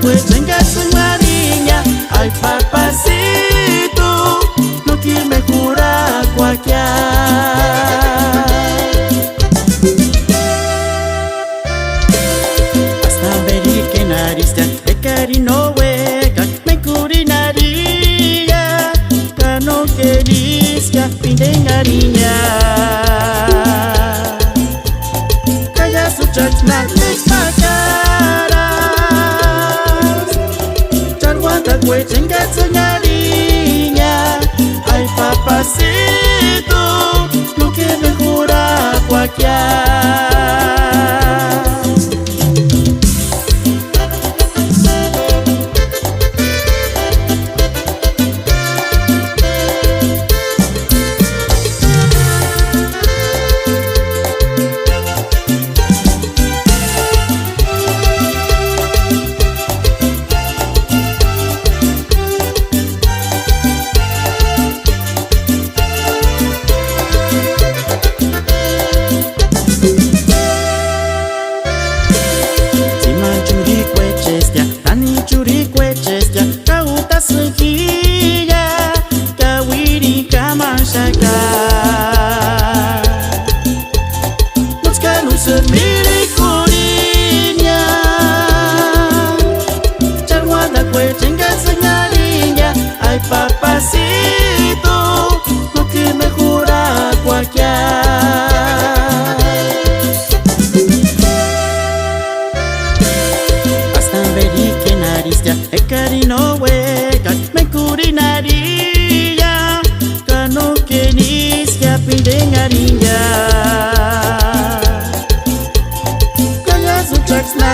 cuechenga soñariña. Ay papacito, no quiero me cura cualquier. Hasta ver que narista de carino hueca me curinaría. Cano que disca pindengariña. Calla su chachna cuechenga soñariña. Ay papacito, lo que me jura cualquier. Curi cuechestia, cauta sequilla, kawiri kamashaka. Nos canus miri curiña, charguada cuechenga señaliña. Ay papacito, no que me jura cualquier. E carino hueca me curinaría. Cano que nisca pindengariña. Calla su chaxna